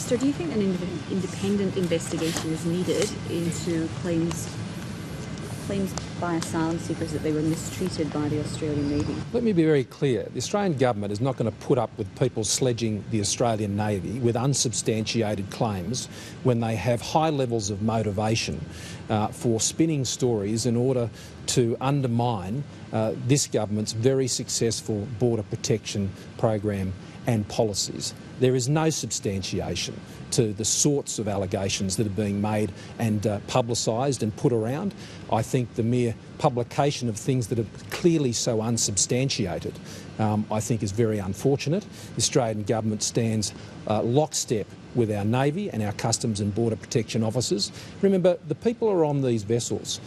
Minister, do you think an independent investigation is needed into claims by asylum seekers that they were mistreated by the Australian Navy? Let me be very clear. The Australian government is not going to put up with people sledging the Australian Navy with unsubstantiated claims when they have high levels of motivation for spinning stories in order to undermine this government's very successful border protection program and policies. There is no substantiation to the sorts of allegations that are being made and publicised and put around. I think the mere publication of things that are clearly so unsubstantiated I think is very unfortunate. The Australian government stands lockstep with our Navy and our Customs and Border Protection officers. Remember, the people who are on these vessels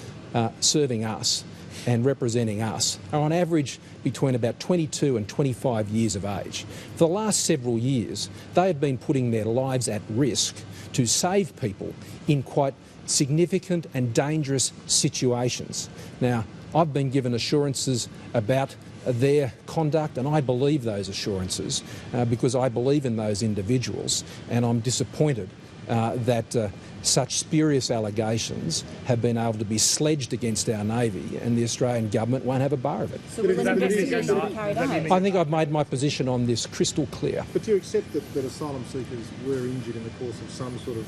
serving us and representing us are on average between about 22 and 25 years of age. For the last several years, they have been putting their lives at risk to save people in quite significant and dangerous situations. Now, I've been given assurances about their conduct, and I believe those assurances because I believe in those individuals, and I'm disappointed that such spurious allegations have been able to be sledged against our Navy, and the Australian government won't have a bar of it. So will an investigation be carried out? I think I've made my position on this crystal clear. But do you accept that asylum seekers were injured in the course of some sort of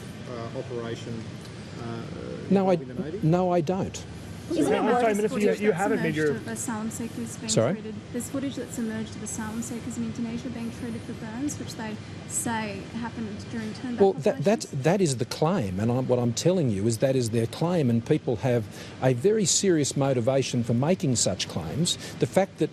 operation involving the Navy? No, I don't. Isn't it worth Minister, you haven't made your... of asylum seekers being Sorry? treated. There's footage that's emerged of asylum seekers in Indonesia being treated for burns, which they say happened during turnback operations. That is the claim, and what I'm telling you is that is their claim, and people have a very serious motivation for making such claims. The fact that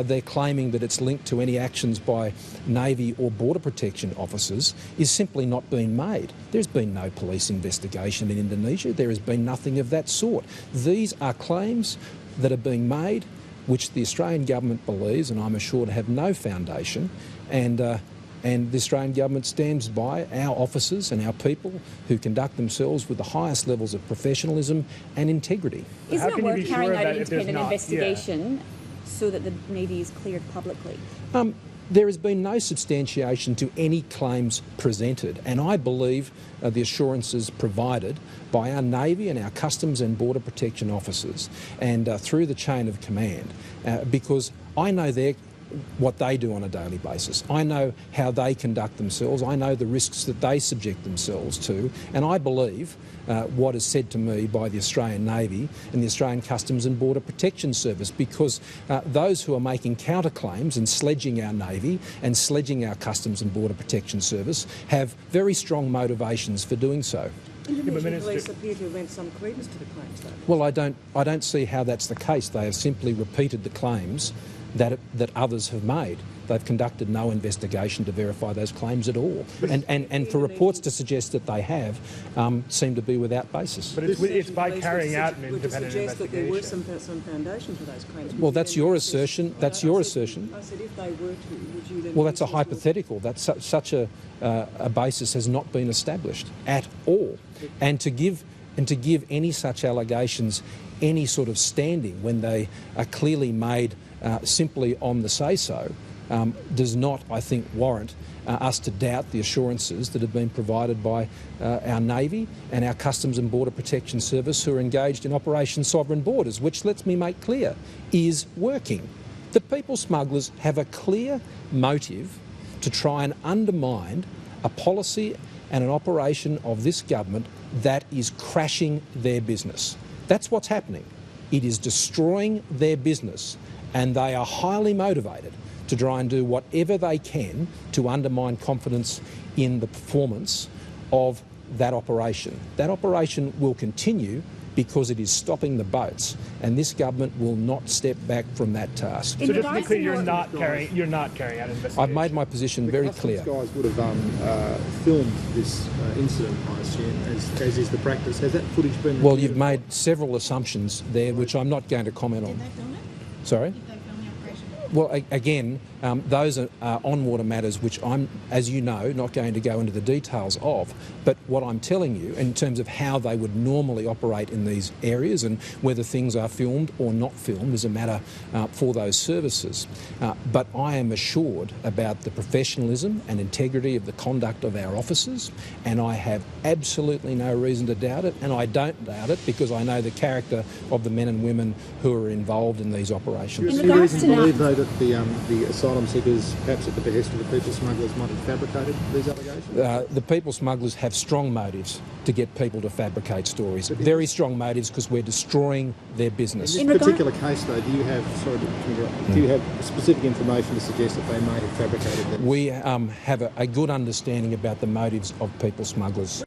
they're claiming that it's linked to any actions by Navy or Border Protection officers is simply not being made. There's been no police investigation in Indonesia. There has been nothing of that sort. These are claims that are being made which the Australian government believes, and I'm assured, have no foundation, and the Australian government stands by our officers and our people who conduct themselves with the highest levels of professionalism and integrity. Isn't it worth carrying out an independent investigation so that the Navy is cleared publicly? There has been no substantiation to any claims presented, and I believe the assurances provided by our Navy and our Customs and Border Protection officers and through the chain of command, because I know what they do on a daily basis. I know how they conduct themselves. I know the risks that they subject themselves to, and I believe what is said to me by the Australian Navy and the Australian Customs and Border Protection Service, because those who are making counterclaims and sledging our Navy and sledging our Customs and Border Protection Service have very strong motivations for doing so. Indonesian police appear to have lent some credence to the claims, though. Well, I don't see how that's the case. They have simply repeated the claims that others have made. They've conducted no investigation to verify those claims at all. And for reports to suggest that they have seem to be without basis. But it's by carrying out an independent investigation. That there were some foundation for those claims. Well, that's your assertion. That's your assertion. I said if they were to, would you then... Well, that's a hypothetical. That's such a basis has not been established at all. And to give any such allegations any sort of standing when they are clearly made simply on the say-so does not, I think, warrant us to doubt the assurances that have been provided by our Navy and our Customs and Border Protection Service, who are engaged in Operation Sovereign Borders, which, let's me make clear, is working. The people smugglers have a clear motive to try and undermine a policy and an operation of this government that is crashing their business. That's what's happening. It is destroying their business, and they are highly motivated to try and do whatever they can to undermine confidence in the performance of that operation. That operation will continue because it is stopping the boats, and this government will not step back from that task. So just to be clear, you're not carrying out an investigation. I've made my position very clear. The Customs guys would have filmed this incident, I assume, as is the practice. Has that footage been... Well, you've made several assumptions there, which I'm not going to comment on. Did they film it? Sorry? Did they film the operation? Well, again, those are on-water matters which I'm, as you know, not going to go into the details of. But what I'm telling you, in terms of how they would normally operate in these areas and whether things are filmed or not filmed, is a matter for those services. But I am assured about the professionalism and integrity of the conduct of our officers, and I have absolutely no reason to doubt it, and I don't doubt it because I know the character of the men and women who are involved in these operations. Is there any reason to believe, though, that the asylum seekers, perhaps at the behest of the people smugglers, might have fabricated these allegations? The people smugglers have strong motives to get people to fabricate stories. Very strong motives because we're destroying their business. In this particular case, though, do you have, do you have specific information to suggest that they may have fabricated them? We have a good understanding about the motives of people smugglers.